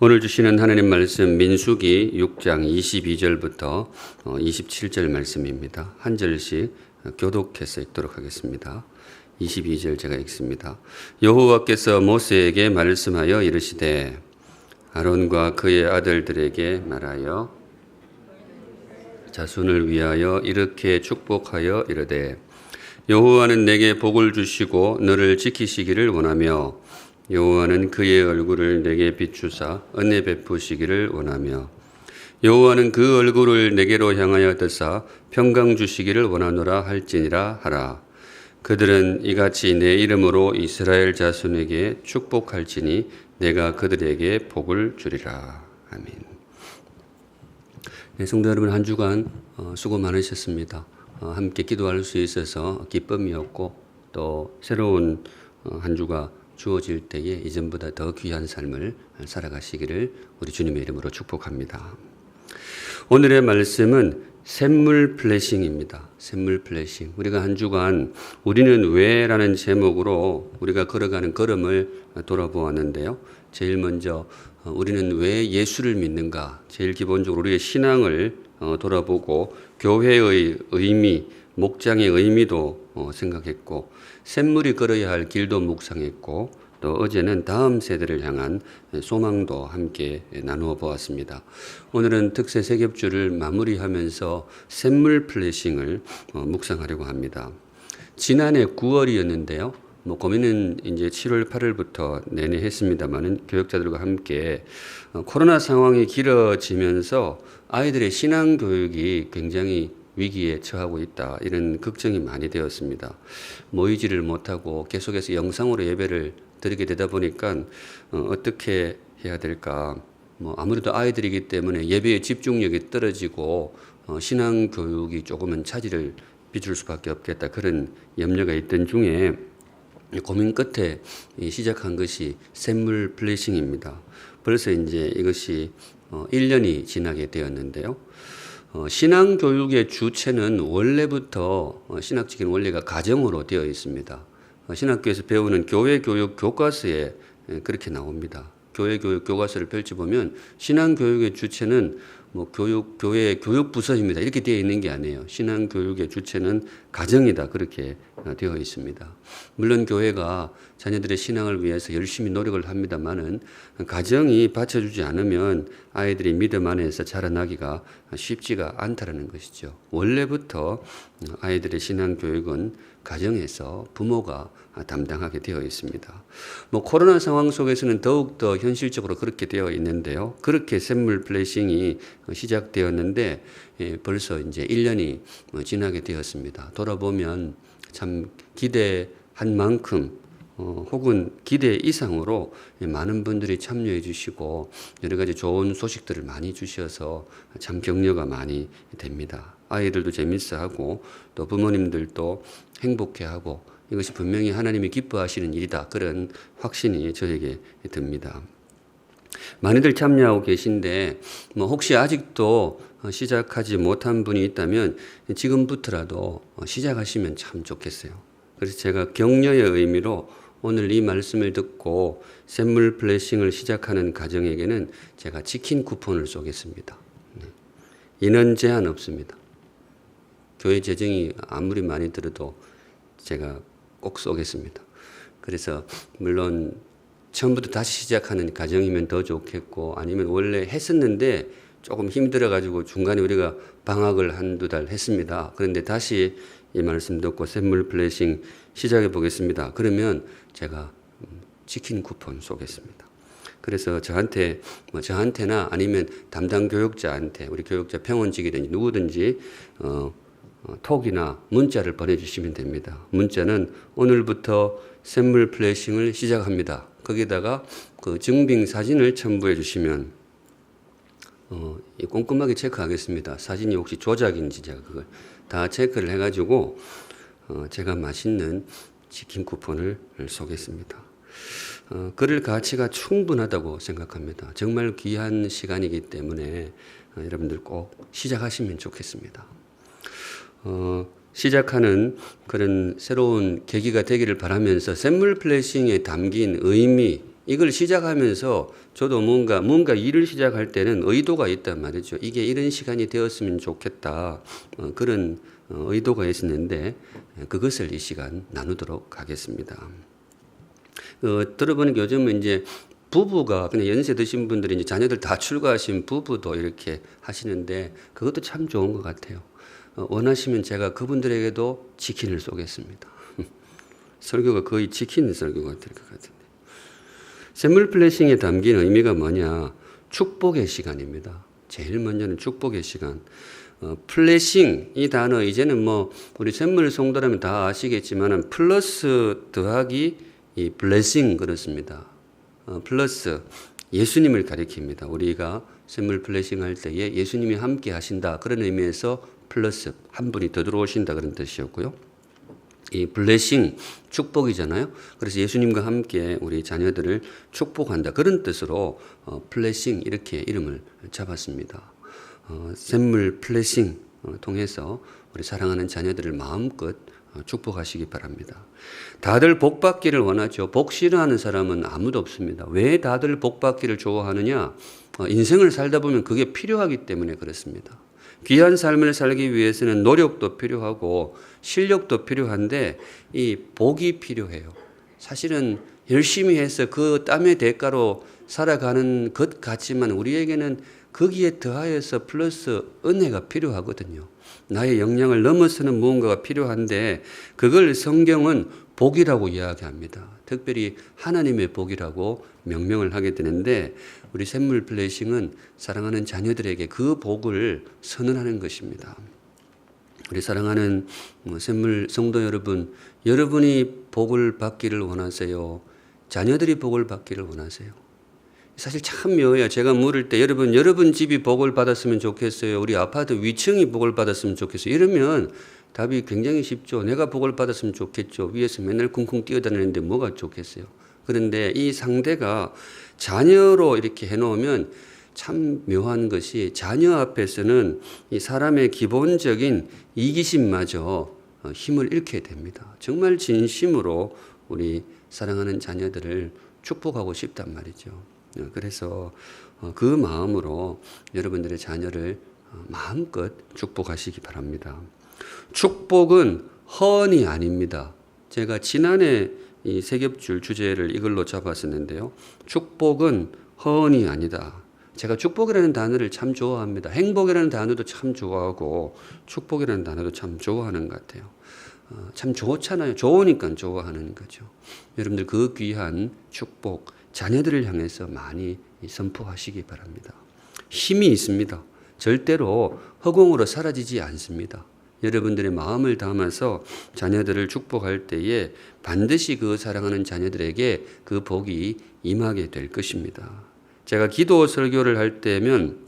오늘 주시는 하나님 말씀 민수기 6장 22절부터 27절 말씀입니다. 한 절씩 교독해서 읽도록 하겠습니다. 22절 제가 읽습니다. 여호와께서 모세에게 말씀하여 이르시되 아론과 그의 아들들에게 말하여 자손을 위하여 이렇게 축복하여 이르되 여호와는 내게 복을 주시고 너를 지키시기를 원하며 여호와는 그의 얼굴을 내게 비추사 은혜 베푸시기를 원하며 여호와는 그 얼굴을 내게로 향하여 드사 평강 주시기를 원하노라 할지니라 하라. 그들은 이같이 내 이름으로 이스라엘 자손에게 축복할지니 내가 그들에게 복을 주리라. 아멘. 네, 성도 여러분, 한 주간 수고 많으셨습니다. 함께 기도할 수 있어서 기쁨이었고 또 새로운 한 주가 주어질 때에 이전보다 더 귀한 삶을 살아가시기를 우리 주님의 이름으로 축복합니다. 오늘의 말씀은 샘물 블레싱입니다. 샘물 블레싱. 우리가 한 주간 우리는 왜라는 제목으로 우리가 걸어가는 걸음을 돌아보았는데요. 제일 먼저 우리는 왜 예수를 믿는가? 제일 기본적으로 우리의 신앙을 돌아보고 교회의 의미, 목장의 의미도 생각했고 샘물이 걸어야 할 길도 묵상했고 또 어제는 다음 세대를 향한 소망도 함께 나누어 보았습니다. 오늘은 특세 세겹주를 마무리하면서 샘물 플래싱을 묵상하려고 합니다. 지난해 9월이었는데요. 고민은 이제 7월 8월부터 내내 했습니다만은 교육자들과 함께 코로나 상황이 길어지면서 아이들의 신앙 교육이 굉장히 위기에 처하고 있다. 이런 걱정이 많이 되었습니다. 모이지를 못하고 계속해서 영상으로 예배를 드리게 되다 보니까 어떻게 해야 될까? 아무래도 아이들이기 때문에 예배의 집중력이 떨어지고 신앙 교육이 조금은 차질을 빚을 수밖에 없겠다. 그런 염려가 있던 중에 고민 끝에 시작한 것이 샘물 블레싱입니다. 벌써 이제 이것이 1년이 지나게 되었는데요. 신앙교육의 주체는 원래부터 신학적인 원리가 가정으로 되어 있습니다. 신학교에서 배우는 교회교육 교과서에 그렇게 나옵니다. 교회교육 교과서를 펼쳐보면 신앙교육의 주체는 교회의 교육부서입니다. 이렇게 되어 있는 게 아니에요. 신앙교육의 주체는 가정이다. 그렇게 되어 있습니다. 물론 교회가 자녀들의 신앙을 위해서 열심히 노력을 합니다만은 가정이 받쳐주지 않으면 아이들이 믿음 안에서 자라나기가 쉽지가 않다는 것이죠. 원래부터 아이들의 신앙교육은 가정에서 부모가 담당하게 되어 있습니다. 코로나 상황 속에서는 더욱더 현실적으로 그렇게 되어 있는데요. 그렇게 샘물 플레이싱이 시작되었는데 벌써 이제 1년이 지나게 되었습니다. 돌아보면 참 기대한 만큼 혹은 기대 이상으로 많은 분들이 참여해 주시고 여러 가지 좋은 소식들을 많이 주셔서 참 격려가 많이 됩니다. 아이들도 재밌어하고 또 부모님들도 행복해하고 이것이 분명히 하나님이 기뻐하시는 일이다. 그런 확신이 저에게 듭니다. 많이들 참여하고 계신데 혹시 아직도 시작하지 못한 분이 있다면 지금부터라도 시작하시면 참 좋겠어요. 그래서 제가 격려의 의미로 오늘 이 말씀을 듣고 샘물 블레싱을 시작하는 가정에게는 제가 치킨 쿠폰을 쏘겠습니다. 인원 제한 없습니다. 교회 재정이 아무리 많이 들어도 제가 꼭 쏘겠습니다. 그래서 물론 처음부터 다시 시작하는 가정이면 더 좋겠고 아니면 원래 했었는데 조금 힘들어가지고 중간에 우리가 방학을 한두 달 했습니다. 그런데 다시 이 말씀 듣고 샘물 블레싱 시작해 보겠습니다. 그러면 제가 치킨 쿠폰 쏘겠습니다. 그래서 저한테나 아니면 담당 교육자한테 우리 교육자 평원직이든지 누구든지 톡이나 문자를 보내주시면 됩니다. 문자는 오늘부터 샘물 플래싱을 시작합니다. 거기다가 그 증빙 사진을 첨부해 주시면 꼼꼼하게 체크하겠습니다. 사진이 혹시 조작인지 제가 그걸 다 체크를 해가지고 제가 맛있는 치킨 쿠폰을 쏘겠습니다. 그럴 가치가 충분하다고 생각합니다. 정말 귀한 시간이기 때문에 여러분들 꼭 시작하시면 좋겠습니다. 시작하는 그런 새로운 계기가 되기를 바라면서 샘물 플래싱에 담긴 의미 이걸 시작하면서 저도 뭔가 일을 시작할 때는 의도가 있단 말이죠. 이게 이런 시간이 되었으면 좋겠다. 그런 의도가 있었는데 그것을 이 시간 나누도록 하겠습니다. 들어보니까 요즘은 이제 부부가 그냥 연세 드신 분들이 이제 자녀들 다 출가하신 부부도 이렇게 하시는데 그것도 참 좋은 것 같아요. 원하시면 제가 그분들에게도 치킨을 쏘겠습니다. 설교가 거의 치킨 설교가 될 것 같은데. 샘물 플래싱에 담긴 의미가 뭐냐? 축복의 시간입니다. 제일 먼저는 축복의 시간. 플래싱 이 단어 이제는 뭐 우리 샘물 성도라면 다 아시겠지만은 플러스 더하기 이 블레싱 그렇습니다. 플러스 예수님을 가리킵니다. 우리가 샘물 플래싱 할 때에 예수님이 함께 하신다 그런 의미에서 플러스 한 분이 더 들어오신다 그런 뜻이었고요. 이 블레싱 축복이잖아요. 그래서 예수님과 함께 우리 자녀들을 축복한다 그런 뜻으로 플레싱 이렇게 이름을 잡았습니다. 샘물 플레싱 통해서 우리 사랑하는 자녀들을 마음껏 축복하시기 바랍니다. 다들 복 받기를 원하죠. 복 싫어하는 사람은 아무도 없습니다. 왜 다들 복 받기를 좋아하느냐? 인생을 살다 보면 그게 필요하기 때문에 그렇습니다. 귀한 삶을 살기 위해서는 노력도 필요하고 실력도 필요한데 이 복이 필요해요. 사실은 열심히 해서 그 땀의 대가로 살아가는 것 같지만 우리에게는 거기에 더하여서 플러스 은혜가 필요하거든요. 나의 역량을 넘어서는 무언가가 필요한데 그걸 성경은 복이라고 이야기합니다. 특별히 하나님의 복이라고 명명을 하게 되는데 우리 샘물 블레싱은 사랑하는 자녀들에게 그 복을 선언하는 것입니다. 우리 사랑하는 샘물 성도 여러분, 여러분이 복을 받기를 원하세요? 자녀들이 복을 받기를 원하세요? 사실 참 묘해요. 제가 물을 때 여러분 집이 복을 받았으면 좋겠어요. 우리 아파트 위층이 복을 받았으면 좋겠어요. 이러면 답이 굉장히 쉽죠. 내가 복을 받았으면 좋겠죠. 위에서 맨날 쿵쿵 뛰어다니는데 뭐가 좋겠어요. 그런데 이 상대가 자녀로 이렇게 해놓으면 참 묘한 것이 자녀 앞에서는 이 사람의 기본적인 이기심마저 힘을 잃게 됩니다. 정말 진심으로 우리 사랑하는 자녀들을 축복하고 싶단 말이죠. 그래서 그 마음으로 여러분들의 자녀를 마음껏 축복하시기 바랍니다. 축복은 헌이 아닙니다. 제가 지난해 이 세겹줄 주제를 이걸로 잡았었는데요. 축복은 헌이 아니다. 제가 축복이라는 단어를 참 좋아합니다. 행복이라는 단어도 참 좋아하고 축복이라는 단어도 참 좋아하는 것 같아요. 참 좋잖아요. 좋으니까 좋아하는 거죠. 여러분들 그 귀한 축복 자녀들을 향해서 많이 선포하시기 바랍니다. 힘이 있습니다. 절대로 허공으로 사라지지 않습니다. 여러분들의 마음을 담아서 자녀들을 축복할 때에 반드시 그 사랑하는 자녀들에게 그 복이 임하게 될 것입니다. 제가 기도 설교를 할 때면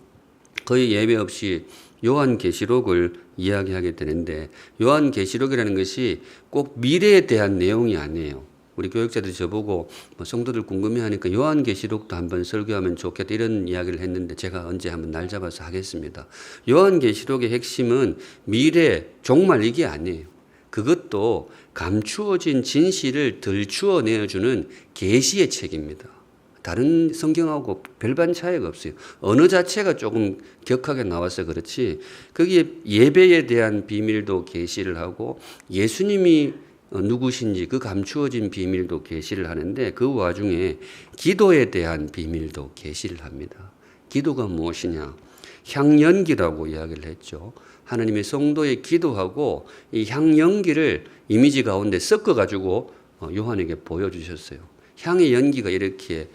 거의 예외 없이 요한계시록을 이야기하게 되는데 요한계시록이라는 것이 꼭 미래에 대한 내용이 아니에요. 우리 교육자들이 저보고 성도들 궁금해하니까 요한계시록도 한번 설교하면 좋겠다 이런 이야기를 했는데 제가 언제 한번 날 잡아서 하겠습니다. 요한계시록의 핵심은 미래 종말 이게 아니에요. 그것도 감추어진 진실을 들추어 내어주는 계시의 책입니다. 다른 성경하고 별반 차이가 없어요. 언어 자체가 조금 격하게 나와서 그렇지 거기에 예배에 대한 비밀도 계시를 하고 예수님이 누구신지 그 감추어진 비밀도 계시를 하는데 그 와중에 기도에 대한 비밀도 계시를 합니다. 기도가 무엇이냐? 향연기라고 이야기를 했죠. 하나님의 성도의 기도하고 이 향연기를 이미지 가운데 섞어가지고 요한에게 보여주셨어요. 향의 연기가 이렇게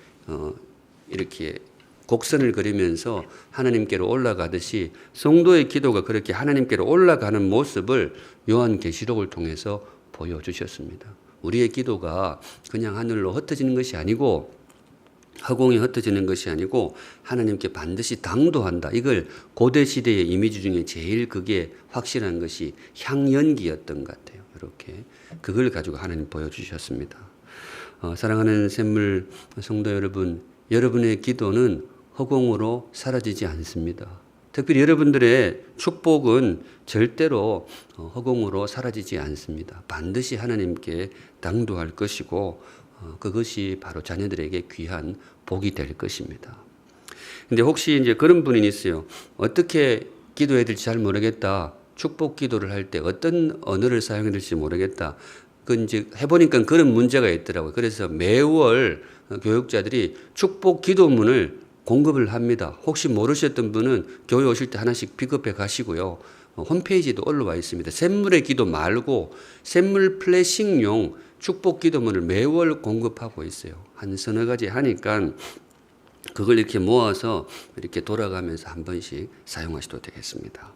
곡선을 그리면서 하나님께로 올라가듯이 성도의 기도가 그렇게 하나님께로 올라가는 모습을 요한계시록을 통해서 보여주셨습니다. 우리의 기도가 그냥 하늘로 흩어지는 것이 아니고 허공에 흩어지는 것이 아니고 하나님께 반드시 당도한다. 이걸 고대 시대의 이미지 중에 제일 그게 확실한 것이 향연기였던 것 같아요. 이렇게 그걸 가지고 하나님 보여주셨습니다. 사랑하는 샘물 성도 여러분, 여러분의 기도는 허공으로 사라지지 않습니다. 특별히 여러분들의 축복은 절대로 허공으로 사라지지 않습니다. 반드시 하나님께 당도할 것이고 그것이 바로 자녀들에게 귀한 복이 될 것입니다. 근데 혹시 이제 그런 분이 있어요. 어떻게 기도해야 될지 잘 모르겠다. 축복 기도를 할 때 어떤 언어를 사용해야 될지 모르겠다. 그 이제 해보니까 그런 문제가 있더라고요. 그래서 매월 교육자들이 축복 기도문을 공급을 합니다. 혹시 모르셨던 분은 교회 오실 때 하나씩 픽업해 가시고요. 홈페이지도 올라와 있습니다. 샘물의 기도 말고 샘물 플래싱용 축복 기도문을 매월 공급하고 있어요. 한 서너 가지 하니까 그걸 이렇게 모아서 이렇게 돌아가면서 한 번씩 사용하셔도 되겠습니다.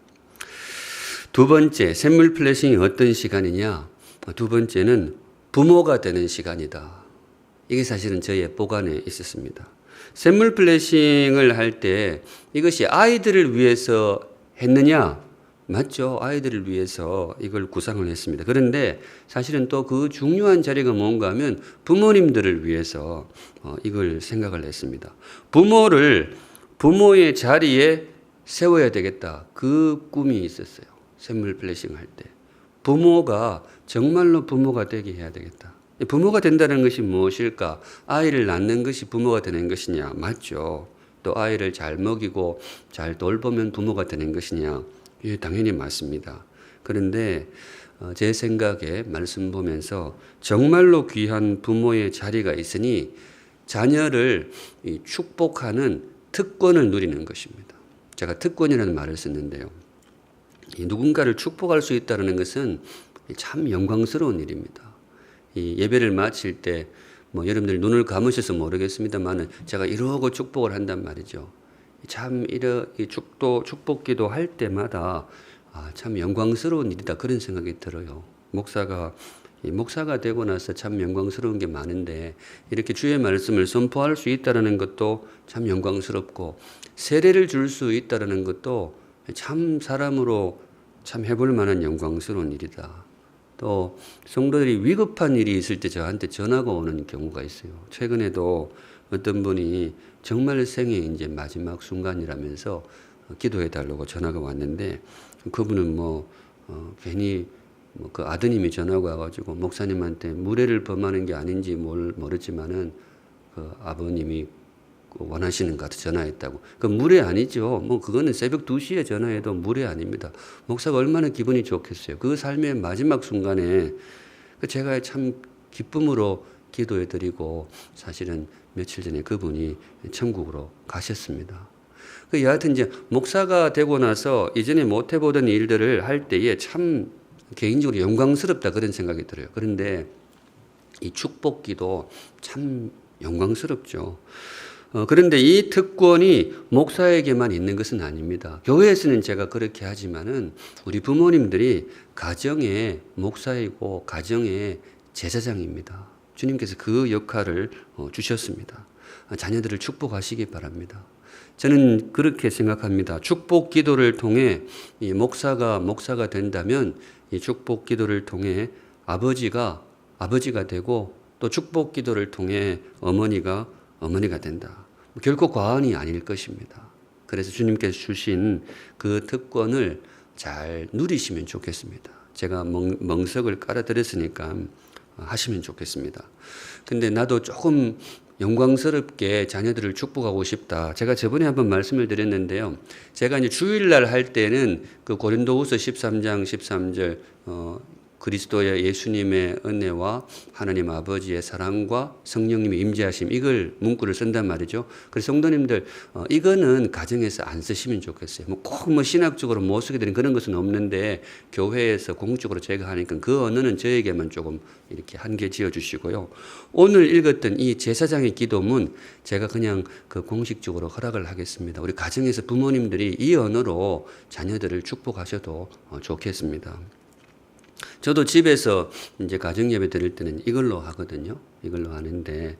두 번째, 샘물 플래싱이 어떤 시간이냐? 두 번째는 부모가 되는 시간이다. 이게 사실은 저의 보관에 있었습니다. 샘물 플래싱을 할 때 이것이 아이들을 위해서 했느냐? 맞죠. 아이들을 위해서 이걸 구상을 했습니다. 그런데 사실은 또 그 중요한 자리가 뭔가 하면 부모님들을 위해서 이걸 생각을 했습니다. 부모의 자리에 세워야 되겠다. 그 꿈이 있었어요. 샘물 플래싱 할 때. 부모가 정말로 부모가 되게 해야 되겠다. 부모가 된다는 것이 무엇일까? 아이를 낳는 것이 부모가 되는 것이냐? 맞죠. 또 아이를 잘 먹이고 잘 돌보면 부모가 되는 것이냐? 예, 당연히 맞습니다. 그런데 제 생각에 말씀 보면서 정말로 귀한 부모의 자리가 있으니 자녀를 축복하는 특권을 누리는 것입니다. 제가 특권이라는 말을 썼는데요. 누군가를 축복할 수 있다는 것은 참 영광스러운 일입니다. 이 예배를 마칠 때 여러분들 눈을 감으셔서 모르겠습니다만은 제가 이러고 축복을 한단 말이죠. 참 이 축복기도 할 때마다 참 영광스러운 일이다 그런 생각이 들어요. 목사가 되고 나서 참 영광스러운 게 많은데 이렇게 주의 말씀을 선포할 수 있다는 것도 참 영광스럽고 세례를 줄 수 있다는 것도 참 사람으로 참 해볼 만한 영광스러운 일이다. 또 성도들이 위급한 일이 있을 때 저한테 전화가 오는 경우가 있어요. 최근에도 어떤 분이 정말 생애 이제 마지막 순간이라면서 기도해 달라고 전화가 왔는데 그분은 괜히 그 아드님이 전화가 와가지고 목사님한테 무례를 범하는 게 아닌지 모르지만은 그 아버님이 원하시는 것 같아 전화했다고. 그 무례 아니죠. 그거는 새벽 2시에 전화해도 무례 아닙니다. 목사가 얼마나 기분이 좋겠어요. 그 삶의 마지막 순간에 제가 참 기쁨으로 기도해 드리고 사실은 며칠 전에 그분이 천국으로 가셨습니다. 여하튼 이제 목사가 되고 나서 이전에 못 해보던 일들을 할 때에 참 개인적으로 영광스럽다 그런 생각이 들어요. 그런데 이 축복기도 참 영광스럽죠. 그런데 이 특권이 목사에게만 있는 것은 아닙니다. 교회에서는 제가 그렇게 하지만은 우리 부모님들이 가정의 목사이고 가정의 제사장입니다. 주님께서 그 역할을 주셨습니다. 자녀들을 축복하시기 바랍니다. 저는 그렇게 생각합니다. 축복 기도를 통해 이 목사가 된다면 이 축복 기도를 통해 아버지가 되고 또 축복 기도를 통해 어머니가 된다. 결코 과언이 아닐 것입니다. 그래서 주님께서 주신 그 특권을 잘 누리시면 좋겠습니다. 제가 멍석을 깔아드렸으니까 하시면 좋겠습니다. 근데 나도 조금 영광스럽게 자녀들을 축복하고 싶다. 제가 저번에 한번 말씀을 드렸는데요. 제가 이제 주일날 할 때는 그 고린도후서 13장 13절 그리스도의 예수님의 은혜와 하나님 아버지의 사랑과 성령님의 임재하심 이걸 문구를 쓴단 말이죠. 그래서 성도님들 이거는 가정에서 안 쓰시면 좋겠어요. 꼭 신학적으로 못 쓰게 되는 그런 것은 없는데 교회에서 공적으로 제가 하니까 그 언어는 저에게만 조금 이렇게 한계 지어 주시고요. 오늘 읽었던 이 제사장의 기도문 제가 그냥 그 공식적으로 허락을 하겠습니다. 우리 가정에서 부모님들이 이 언어로 자녀들을 축복하셔도 좋겠습니다. 저도 집에서 이제 가정 예배 드릴 때는 이걸로 하거든요. 이걸로 하는데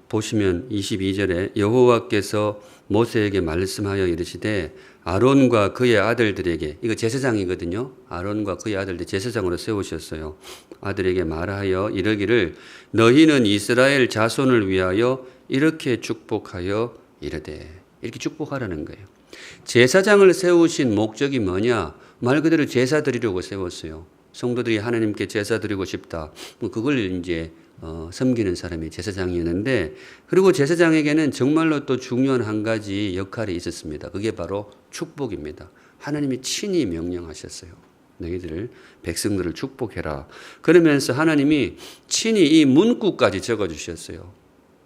보시면 22절에 여호와께서 모세에게 말씀하여 이르시되 아론과 그의 아들들에게 이거 제사장이거든요. 아론과 그의 아들들 제사장으로 세우셨어요. 아들에게 말하여 이르기를 너희는 이스라엘 자손을 위하여 이렇게 축복하여 이르되 이렇게 축복하라는 거예요. 제사장을 세우신 목적이 뭐냐? 말 그대로 제사 드리려고 세웠어요. 성도들이 하나님께 제사 드리고 싶다. 그걸 이제 섬기는 사람이 제사장이었는데, 그리고 제사장에게는 정말로 또 중요한 한 가지 역할이 있었습니다. 그게 바로 축복입니다. 하나님이 친히 명령하셨어요. 너희들 백성들을 축복해라. 그러면서 하나님이 친히 이 문구까지 적어주셨어요.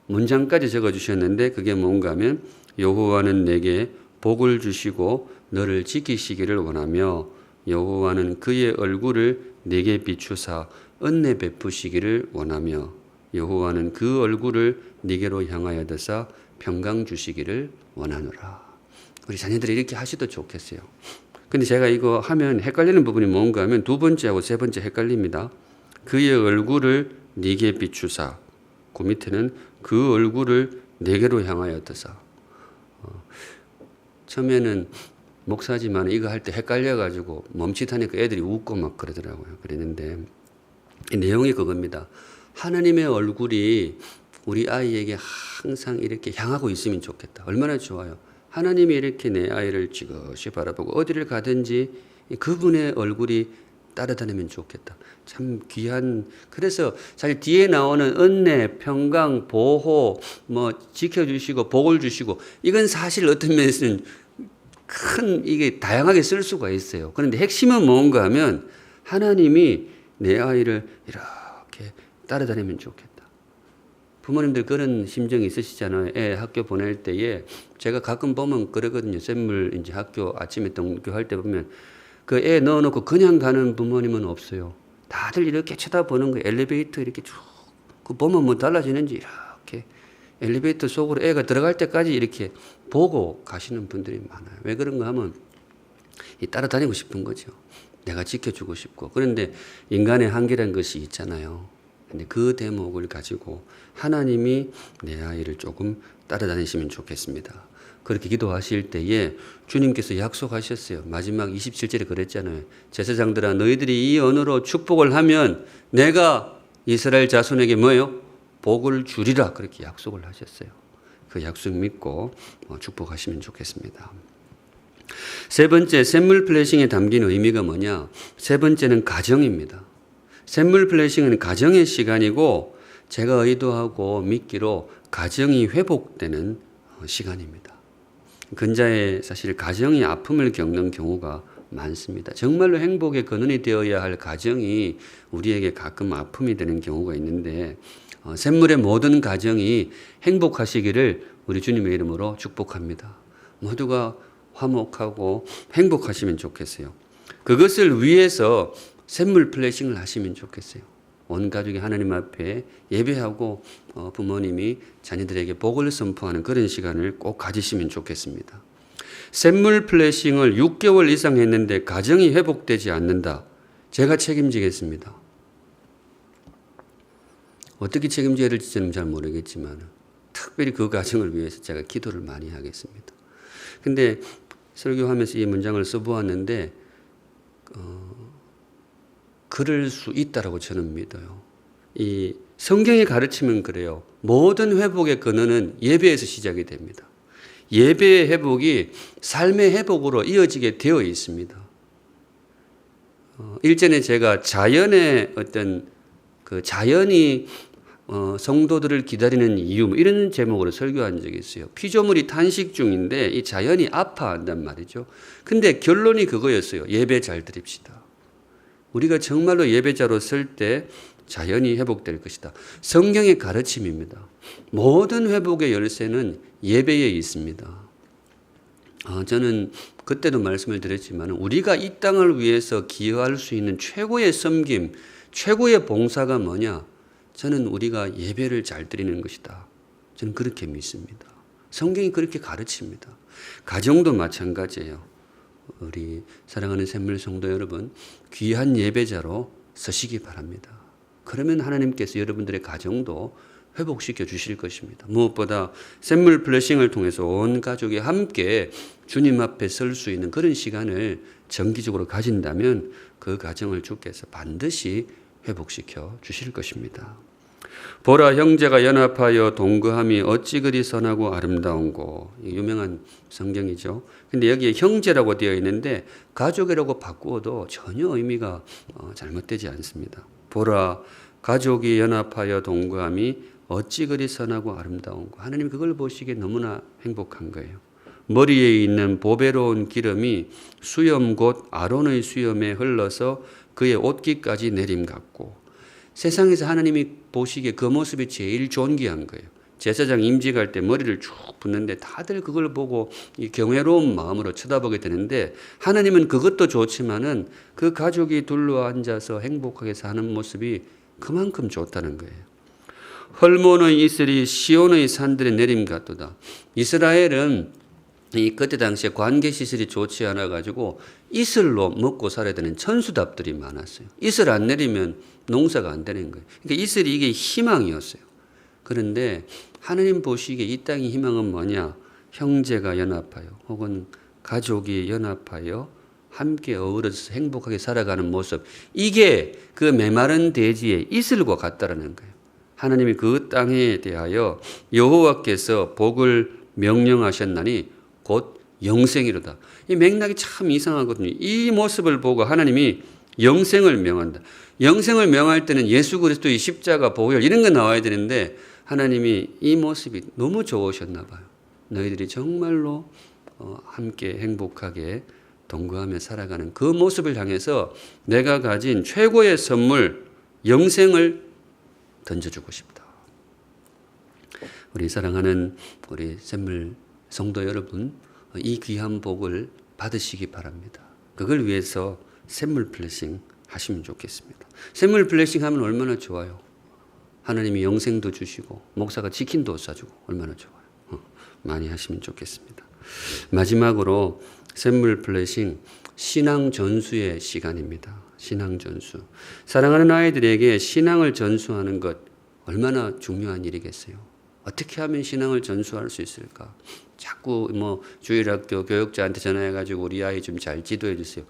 문장까지 적어주셨는데 그게 뭔가 하면 여호와는 내게 복을 주시고 너를 지키시기를 원하며 여호와는 그의 얼굴을 내게 비추사 은혜 베푸시기를 원하며 여호와는 그 얼굴을 네게로 향하여 드사 평강 주시기를 원하노라. 우리 자녀들이 이렇게 하셔도 좋겠어요. 근데 제가 이거 하면 헷갈리는 부분이 뭔가 하면 두 번째하고 세 번째 헷갈립니다. 그의 얼굴을 네게 비추사, 그 밑에는 그 얼굴을 네게로 향하여 드사. 처음에는 목사지만 이거 할 때 헷갈려가지고 멈칫하니까 애들이 웃고 막 그러더라고요. 그랬는데 이 내용이 그겁니다. 하나님의 얼굴이 우리 아이에게 항상 이렇게 향하고 있으면 좋겠다. 얼마나 좋아요. 하나님이 이렇게 내 아이를 지그시 바라보고 어디를 가든지 그분의 얼굴이 따라다니면 좋겠다. 참 귀한. 그래서 사실 뒤에 나오는 은혜, 평강, 보호, 뭐 지켜주시고 복을 주시고 이건 사실 어떤 면에서는 큰 이게 다양하게 쓸 수가 있어요. 그런데 핵심은 뭔가 하면 하나님이 내 아이를 이렇게 따라다니면 좋겠다. 부모님들 그런 심정이 있으시잖아요. 애 학교 보낼 때에 제가 가끔 보면 그러거든요. 샘물 이제 학교 아침에 등교할 때 보면 그 애 넣어놓고 그냥 가는 부모님은 없어요. 다들 이렇게 쳐다보는 거예요. 엘리베이터 이렇게 쭉. 그 보면 뭐 달라지는지 이렇게 엘리베이터 속으로 애가 들어갈 때까지 이렇게 보고 가시는 분들이 많아요. 왜 그런가 하면 따라다니고 싶은 거죠. 내가 지켜주고 싶고. 그런데 인간의 한계라는 것이 있잖아요. 근데 그 대목을 가지고 하나님이 내 아이를 조금 따라다니시면 좋겠습니다. 그렇게 기도하실 때에 주님께서 약속하셨어요. 마지막 27절에 그랬잖아요. 제사장들아 너희들이 이 언어로 축복을 하면 내가 이스라엘 자손에게 뭐예요? 복을 주리라. 그렇게 약속을 하셨어요. 그 약속 믿고 축복하시면 좋겠습니다. 세 번째, 샘물 플래싱에 담긴 의미가 뭐냐? 세 번째는 가정입니다. 샘물 플래싱은 가정의 시간이고 제가 의도하고 믿기로 가정이 회복되는 시간입니다. 근자에 사실 가정이 아픔을 겪는 경우가 많습니다. 정말로 행복의 근원이 되어야 할 가정이 우리에게 가끔 아픔이 되는 경우가 있는데 샘물의 모든 가정이 행복하시기를 우리 주님의 이름으로 축복합니다. 모두가 화목하고 행복하시면 좋겠어요. 그것을 위해서 샘물 플래싱을 하시면 좋겠어요. 온 가족이 하나님 앞에 예배하고 부모님이 자녀들에게 복을 선포하는 그런 시간을 꼭 가지시면 좋겠습니다. 샘물 플래싱을 6개월 이상 했는데 가정이 회복되지 않는다. 제가 책임지겠습니다. 어떻게 책임져야 될지 저는 잘 모르겠지만 특별히 그 가정을 위해서 제가 기도를 많이 하겠습니다. 근데 설교하면서 이 문장을 써보았는데 그럴 수 있다라고 저는 믿어요. 이 성경의 가르침은 그래요. 모든 회복의 근원은 예배에서 시작이 됩니다. 예배의 회복이 삶의 회복으로 이어지게 되어 있습니다. 일전에 제가 자연의 어떤 그 자연이 성도들을 기다리는 이유 이런 제목으로 설교한 적이 있어요. 피조물이 탄식 중인데 이 자연이 아파한단 말이죠. 근데 결론이 그거였어요. 예배 잘 드립시다. 우리가 정말로 예배자로 설 때 자연이 회복될 것이다. 성경의 가르침입니다. 모든 회복의 열쇠는 예배에 있습니다. 저는 그때도 말씀을 드렸지만 우리가 이 땅을 위해서 기여할 수 있는 최고의 섬김, 최고의 봉사가 뭐냐? 저는 우리가 예배를 잘 드리는 것이다. 저는 그렇게 믿습니다. 성경이 그렇게 가르칩니다. 가정도 마찬가지예요. 우리 사랑하는 샘물 성도 여러분, 귀한 예배자로 서시기 바랍니다. 그러면 하나님께서 여러분들의 가정도 회복시켜 주실 것입니다. 무엇보다 샘물 블레싱을 통해서 온 가족이 함께 주님 앞에 설 수 있는 그런 시간을 정기적으로 가진다면 그 가정을 주께서 반드시 회복시켜 주실 것입니다. 보라 형제가 연합하여 동거함이 어찌 그리 선하고 아름다운고. 유명한 성경이죠. 근데 여기에 형제라고 되어 있는데 가족이라고 바꾸어도 전혀 의미가 잘못되지 않습니다. 보라 가족이 연합하여 동거함이 어찌 그리 선하고 아름다운가. 하나님 그걸 보시기에 너무나 행복한 거예요. 머리에 있는 보배로운 기름이 수염 곧 아론의 수염에 흘러서 그의 옷깃까지 내림 같고. 세상에서 하나님이 보시기에 그 모습이 제일 존귀한 거예요. 제사장 임직할 때 머리를 쭉 붓는데 다들 그걸 보고 이 경외로운 마음으로 쳐다보게 되는데, 하나님은 그것도 좋지만은 그 가족이 둘러앉아서 행복하게 사는 모습이 그만큼 좋다는 거예요. 헐몬의 이슬이 시온의 산들에 내림 같도다. 이스라엘은 그때 당시에 관계 시설이 좋지 않아 가지고 이슬로 먹고 살아야 되는 천수답들이 많았어요. 이슬 안 내리면 농사가 안 되는 거예요. 그러니까 이슬이 이게 희망이었어요. 그런데 하나님 보시기에 이 땅의 희망은 뭐냐? 형제가 연합하여 혹은 가족이 연합하여 함께 어우러져서 행복하게 살아가는 모습. 이게 그 메마른 대지의 이슬과 같다라는 거예요. 하나님이 그 땅에 대하여 여호와께서 복을 명령하셨나니 곧 영생이로다. 이 맥락이 참 이상하거든요. 이 모습을 보고 하나님이 영생을 명한다. 영생을 명할 때는 예수 그리스도의 십자가 보혈 이런 거 나와야 되는데, 하나님이 이 모습이 너무 좋으셨나 봐요. 너희들이 정말로 함께 행복하게 동거하며 살아가는 그 모습을 향해서 내가 가진 최고의 선물 영생을 던져주고 싶다. 우리 사랑하는 우리 샘물 성도 여러분, 이 귀한 복을 받으시기 바랍니다. 그걸 위해서 샘물 블레싱 하시면 좋겠습니다. 샘물 블레싱 하면 얼마나 좋아요. 하나님이 영생도 주시고 목사가 치킨도 싸주고 얼마나 좋아요. 많이 하시면 좋겠습니다. 마지막으로 샘물 블레싱 신앙 전수의 시간입니다. 신앙 전수. 사랑하는 아이들에게 신앙을 전수하는 것 얼마나 중요한 일이겠어요. 어떻게 하면 신앙을 전수할 수 있을까? 자꾸 주일학교 교육자한테 전화해가지고 우리 아이 좀 잘 지도해 주세요.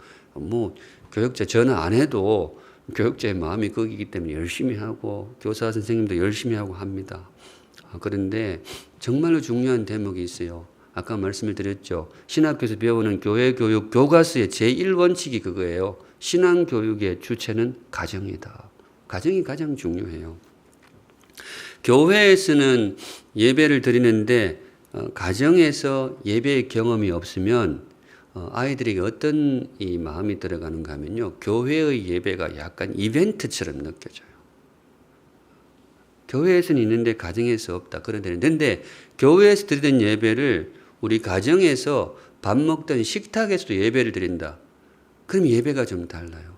교육자 전화 안 해도 교육자의 마음이 거기기 때문에 열심히 하고 교사 선생님도 열심히 하고 합니다. 그런데 정말로 중요한 대목이 있어요. 아까 말씀을 드렸죠. 신학교에서 배우는 교회 교육 교과서의 제1원칙이 그거예요. 신앙 교육의 주체는 가정이다. 가정이 가장 중요해요. 교회에서는 예배를 드리는데 가정에서 예배의 경험이 없으면 아이들에게 어떤 이 마음이 들어가는가 하면요. 교회의 예배가 약간 이벤트처럼 느껴져요. 교회에서는 있는데 가정에서 없다. 그런데 교회에서 드리던 예배를 우리 가정에서 밥 먹던 식탁에서도 예배를 드린다. 그럼 예배가 좀 달라요.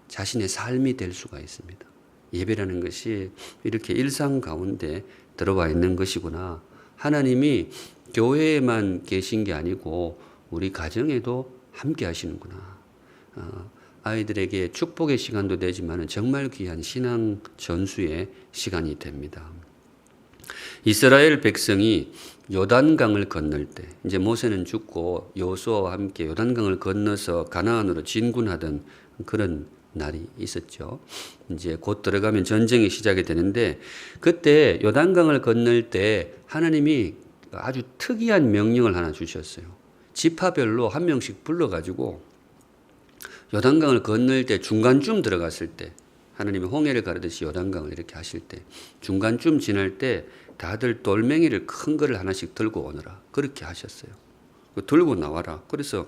자신의 삶이 될 수가 있습니다. 예배라는 것이 이렇게 일상 가운데 들어와 있는 것이구나. 하나님이 교회에만 계신 게 아니고 우리 가정에도 함께 하시는구나. 아이들에게 축복의 시간도 되지만 정말 귀한 신앙 전수의 시간이 됩니다. 이스라엘 백성이 요단강을 건널 때, 이제 모세는 죽고 여호수아와 함께 요단강을 건너서 가나안으로 진군하던 그런 날이 있었죠. 이제 곧 들어가면 전쟁이 시작이 되는데, 그때 요단강을 건널 때 하나님이 아주 특이한 명령을 하나 주셨어요. 지파별로 한 명씩 불러가지고 요단강을 건널 때 중간쯤 들어갔을 때, 하나님이 홍해를 가르듯이 요단강을 이렇게 하실 때 중간쯤 지날 때 다들 돌멩이를 큰 거를 하나씩 들고 오너라. 그렇게 하셨어요. 들고 나와라. 그래서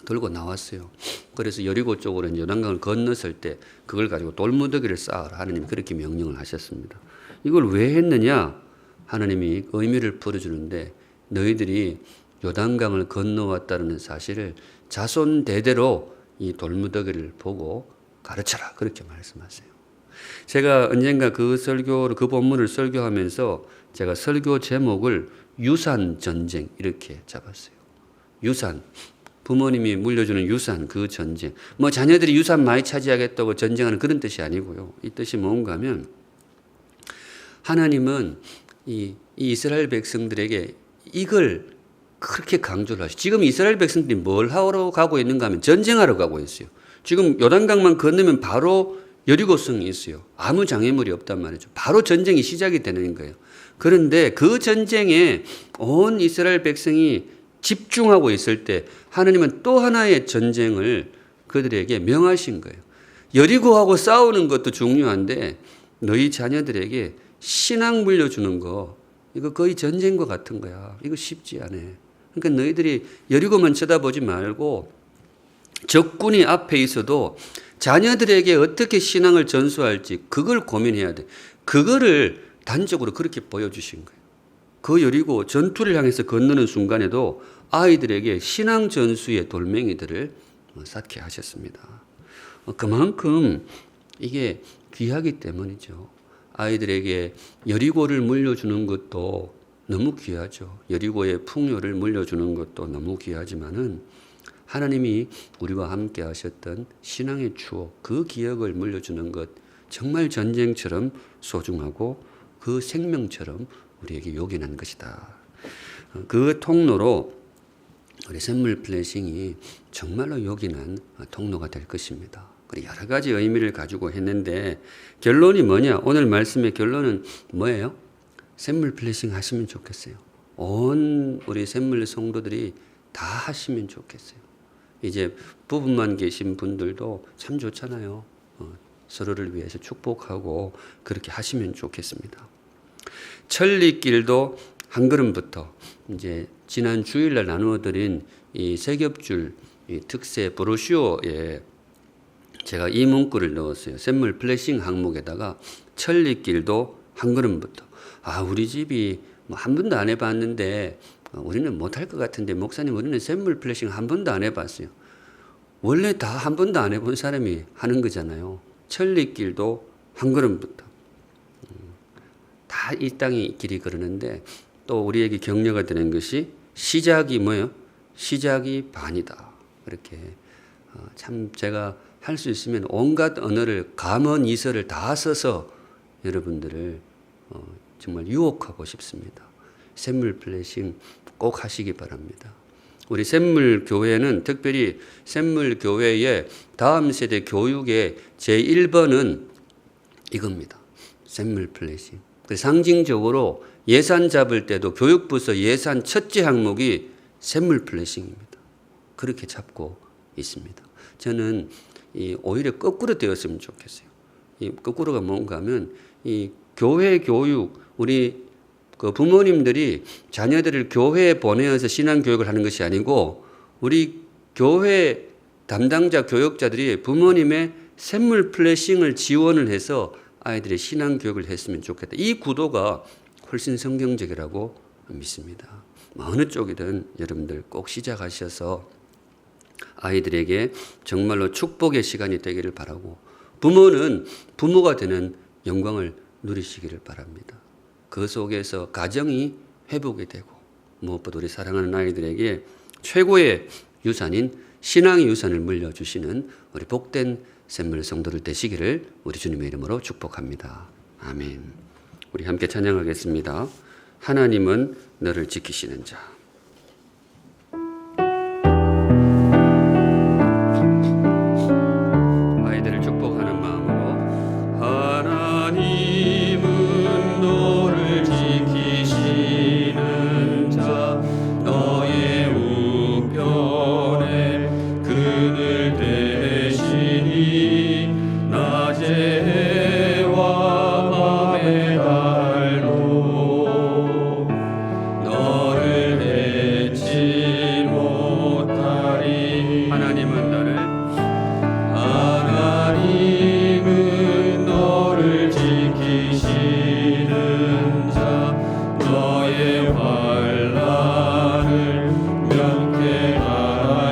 들고 나왔어요. 그래서 여리고 쪽으로 요단강을 건넜을 때 그걸 가지고 돌무더기를 쌓아라. 하나님이 그렇게 명령을 하셨습니다. 이걸 왜 했느냐? 하나님이 의미를 풀어주는데, 너희들이 요단강을 건너왔다는 사실을 자손 대대로 이 돌무더기를 보고 가르쳐라. 그렇게 말씀하세요. 제가 언젠가 그 본문을 설교하면서 제가 설교 제목을 유산 전쟁 이렇게 잡았어요. 유산. 부모님이 물려주는 유산, 그 전쟁. 자녀들이 유산 많이 차지하겠다고 전쟁하는 그런 뜻이 아니고요. 이 뜻이 뭔가 하면, 하나님은 이 이스라엘 백성들에게 이걸 그렇게 강조를 하시죠. 지금 이스라엘 백성들이 뭘 하러 가고 있는가 하면 전쟁하러 가고 있어요. 지금 요단강만 건너면 바로 여리고성이 있어요. 아무 장애물이 없단 말이죠. 바로 전쟁이 시작이 되는 거예요. 그런데 그 전쟁에 온 이스라엘 백성이 집중하고 있을 때 하나님은 또 하나의 전쟁을 그들에게 명하신 거예요. 여리고하고 싸우는 것도 중요한데 너희 자녀들에게 신앙 물려주는 거 이거 거의 전쟁과 같은 거야. 이거 쉽지 않아. 그러니까 너희들이 여리고만 쳐다보지 말고 적군이 앞에 있어도 자녀들에게 어떻게 신앙을 전수할지 그걸 고민해야 돼. 그거를 단적으로 그렇게 보여주신 거예요. 그 여리고 전투를 향해서 건너는 순간에도 아이들에게 신앙 전수의 돌멩이들을 쌓게 하셨습니다. 그만큼 이게 귀하기 때문이죠. 아이들에게 여리고를 물려주는 것도 너무 귀하죠. 여리고의 풍요를 물려주는 것도 너무 귀하지만은 하나님이 우리와 함께 하셨던 신앙의 추억, 그 기억을 물려주는 것 정말 전쟁처럼 소중하고 그 생명처럼 우리에게 요긴한 것이다. 그 통로로 우리 샘물 플래싱이 정말로 요긴한 통로가 될 것입니다. 그리고 여러 가지 의미를 가지고 했는데 결론이 뭐냐? 오늘 말씀의 결론은 뭐예요? 샘물 플래싱 하시면 좋겠어요. 온 우리 샘물 성도들이 다 하시면 좋겠어요. 이제 부부만 계신 분들도 참 좋잖아요. 서로를 위해서 축복하고 그렇게 하시면 좋겠습니다. 천리길도 한 걸음부터 이제 지난 주일날 나누어드린 이 세겹줄 이 특세 브로슈어에 제가 이 문구를 넣었어요. 샘물 플래싱 항목에다가 천리길도 한 걸음부터. 우리 집이 뭐 한 번도 안 해봤는데 우리는 못할 것 같은데 목사님 우리는 샘물 플래싱 한 번도 안 해봤어요. 원래 다 한 번도 안 해본 사람이 하는 거잖아요. 천리길도 한 걸음부터. 다 이 땅의 길이 그러는데 또 우리에게 격려가 되는 것이 시작이 뭐예요? 시작이 반이다. 그렇게 참 제가 할 수 있으면 온갖 언어를 감언 이설을 다 써서 여러분들을 정말 유혹하고 싶습니다. 샘물 플래싱 꼭 하시기 바랍니다. 우리 샘물 교회는 특별히 샘물 교회의 다음 세대 교육의 제1번은 이겁니다. 샘물 플래싱. 상징적으로 예산 잡을 때도 교육부서 예산 첫째 항목이 샘물 플래싱입니다. 그렇게 잡고 있습니다. 저는 오히려 거꾸로 되었으면 좋겠어요. 이 거꾸로가 뭔가 하면 이 교회 교육, 우리 그 부모님들이 자녀들을 교회에 보내어서 신앙 교육을 하는 것이 아니고 우리 교회 담당자 교육자들이 부모님의 샘물 플래싱을 지원을 해서 아이들의 신앙 교육을 했으면 좋겠다. 이 구도가 훨씬 성경적이라고 믿습니다. 어느 쪽이든 여러분들 꼭 시작하셔서 아이들에게 정말로 축복의 시간이 되기를 바라고 부모는 부모가 되는 영광을 누리시기를 바랍니다. 그 속에서 가정이 회복이 되고 무엇보다 우리 사랑하는 아이들에게 최고의 유산인 신앙의 유산을 물려주시는 우리 복된 샘물 성도들 되시기를 우리 주님의 이름으로 축복합니다. 아멘. 우리 함께 찬양하겠습니다. 하나님은 너를 지키시는 자. 아이들을 축복하는 마음으로 하나님은 너를 지키시는 자 너의 우편에 그늘 대시니 낮에 해와 밤에 달로 너를 해치 못하리. 하나님은 너를 지키시는 자 너의 환난을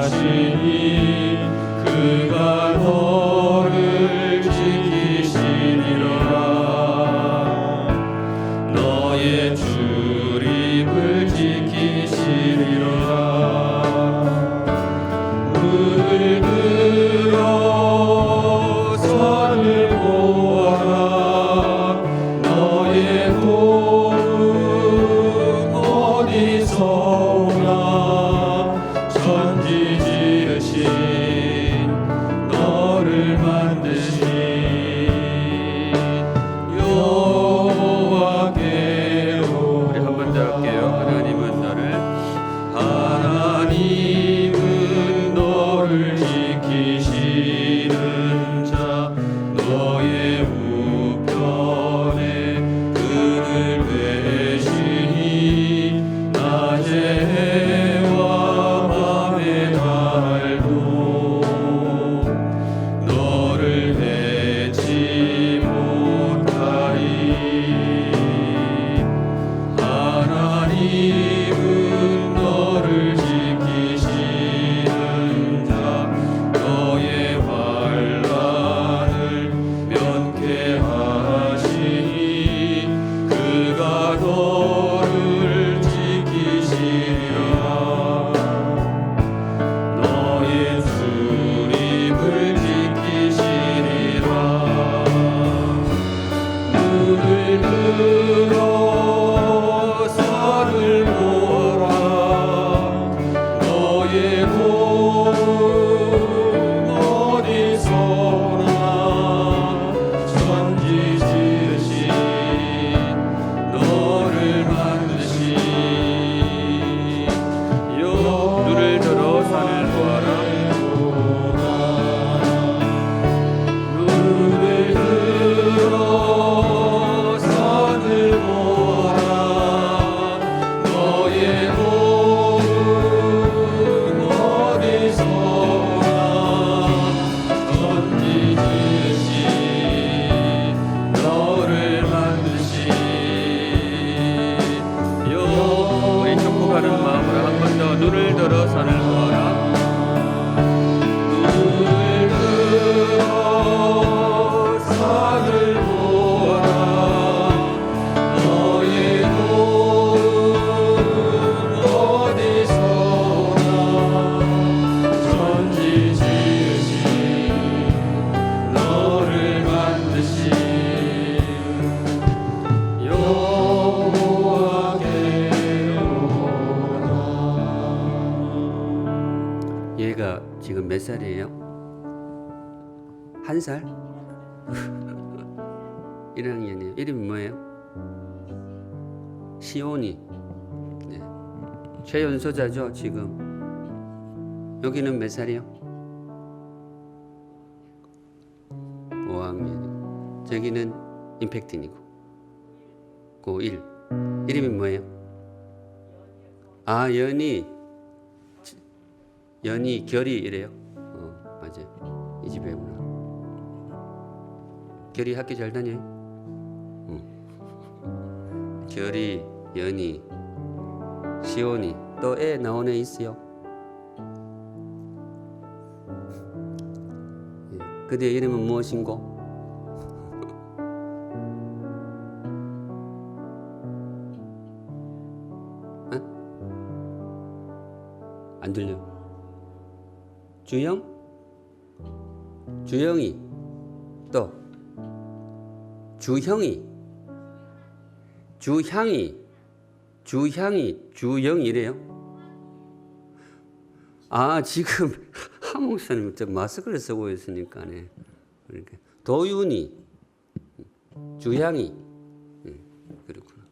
면케하시니 그가 너를 지키시리라. 너의 출입을 지키시리라. 물들어 산을 보아라. 너의 도움 어디서 오나. 천지 지으신 너를 만드신 여호와께. 우리 한 번 더 할게요. 하나님은 너를 지키시는 자 아이가 지금 몇 살이에요? 1살? 1학년이에요. 이름이 뭐예요? 시온이. 네. 최연소자죠 지금. 여기는 몇 살이요? 5학년. 저기는 임팩틴이고 고1. 이름이 뭐예요? 아, 연이 결이 이래요. 맞아요. 이 집에구나. 결이 학교 잘 다녀요? 결이, 연이, 시온이. 또 애 나온 애 있어요? 예. 그대의 이름은 무엇인고? 어? 안 들려. 주영? 주영이. 또 주형이. 주영이래요. 아, 지금 한 목사님 마스크를 쓰고 있으니까네. 그러니까 도윤이, 주향이. 그렇구나.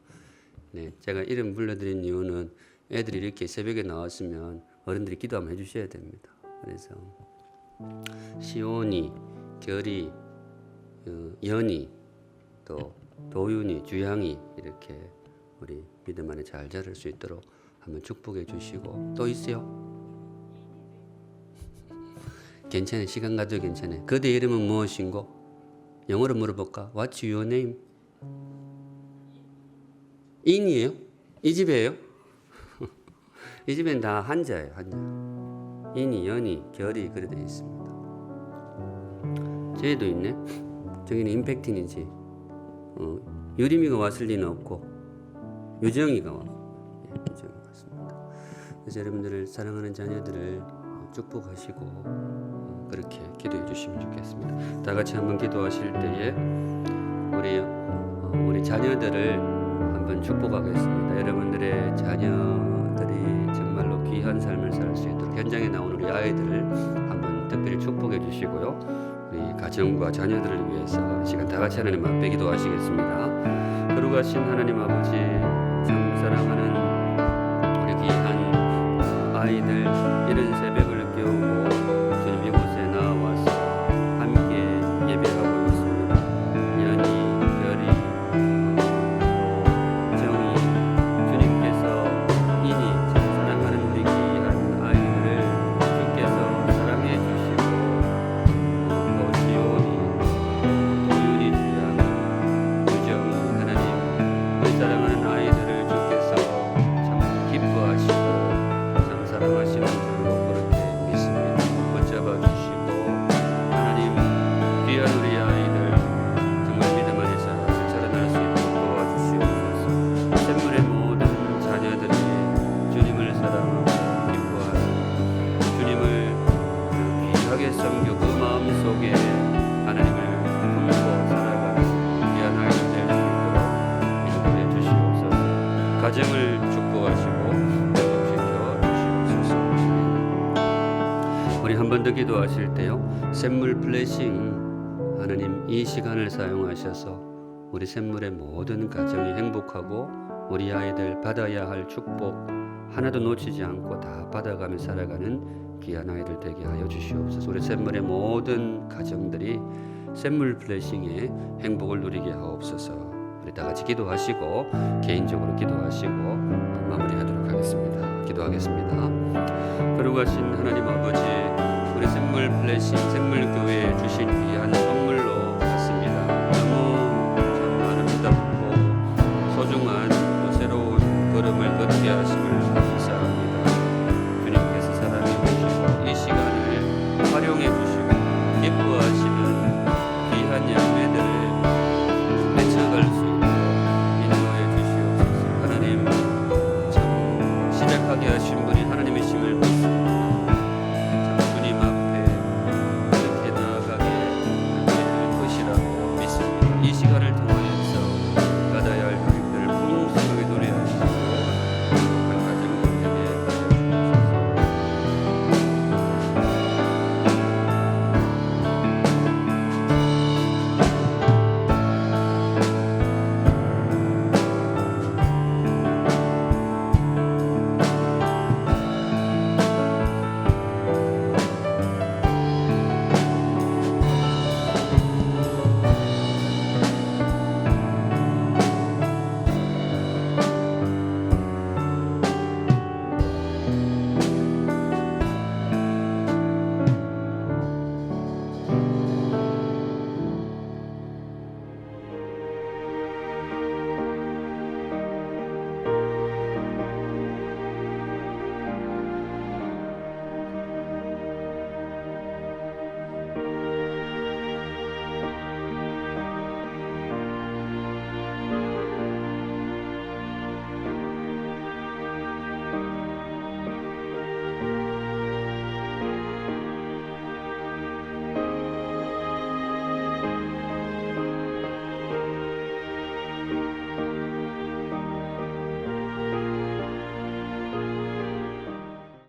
네, 제가 이름 불러드린 이유는 애들이 이렇게 새벽에 나왔으면 어른들이 기도 한번 해주셔야 됩니다. 그래서 시온이, 결이, 연이, 또 도윤이, 주향이 이렇게 우리 믿음 안에 잘 자랄 수 있도록 한번 축복해 주시고. 또 있어요? 괜찮아요. 시간 가도 괜찮아요. 그대 이름은 무엇인고? 영어로 물어볼까? What's your name? 인이에요? 이 집이에요? 이 집엔 다 한자예요. 한자. 인이, 연이, 결이 그래 되어 있습니다. 쟤도 있네. 저기는 임팩틴이지. 유림이가 왔을 리는 없고 유정이가 와. 유정이 왔습니다. 그래서 여러분들을 사랑하는 자녀들을 축복하시고 그렇게 기도해 주시면 좋겠습니다. 다 같이 한번 기도하실 때에 우리 자녀들을 한번 축복하겠습니다. 여러분들의 자녀들이 정말로 귀한 삶을 살 수 있도록 현장에 나온 우리 아이들을 한번 특별히 축복해 주시고요. 우리 가정과 자녀들을 위해서 이 시간 다 같이 하나님 앞에 기도하시겠습니다. 거룩하신 하나님 아버지, 참 사랑하는 우리 귀한 아이들 이른 새벽을 깨우고 주님 이곳에 나와서 함께 예배하고 있습니다. 연이, 결이, 정이, 주님께서 인이 참 사랑하는 우리 귀한 아이들을 주께서 사랑해 주시고 또 시온이, 도윤이, 주양이, 유정이 하나님 우리 사랑하는 아이들을 주께서 참 기뻐하시고 참 사랑하시는 줄로 그렇게 믿습니다. 붙잡아 주시고 하나님 귀한 우리 아이들 정말 믿음 안에서 자라날 수 있도록 도와주시옵소서. 샘물의 모든 자녀들이 주님을 사랑하고 기뻐하는 주님을 귀하게 섬겨 그 마음 속에 하나님을 품고 살아가는 귀한 아이들 될 수 있도록 인도해 주시옵소서. 가정을 축복하시고 회복시켜 주시옵소서. 우리 한 번 더 기도하실 때요, 샘물 블레싱 하나님 이 시간을 사용하셔서 우리 샘물의 모든 가정이 행복하고 우리 아이들 받아야 할 축복 하나도 놓치지 않고 다 받아가며 살아가는 귀한 아이들 되게 하여 주시옵소서. 우리 샘물의 모든 가정들이 샘물 블레싱의 행복을 누리게 하옵소서. 우리 다 같이 기도하시고 개인적으로 기도하시고 마무리하도록 하겠습니다. 기도하겠습니다. 거룩하신 하나님 아버지, 우리 샘물 블레싱 샘물교회에 주신 귀한 선물로 받습니다. 너무 참 아름답고 소중한 또 새로운 걸음을 걷게 하심을 감사합니다.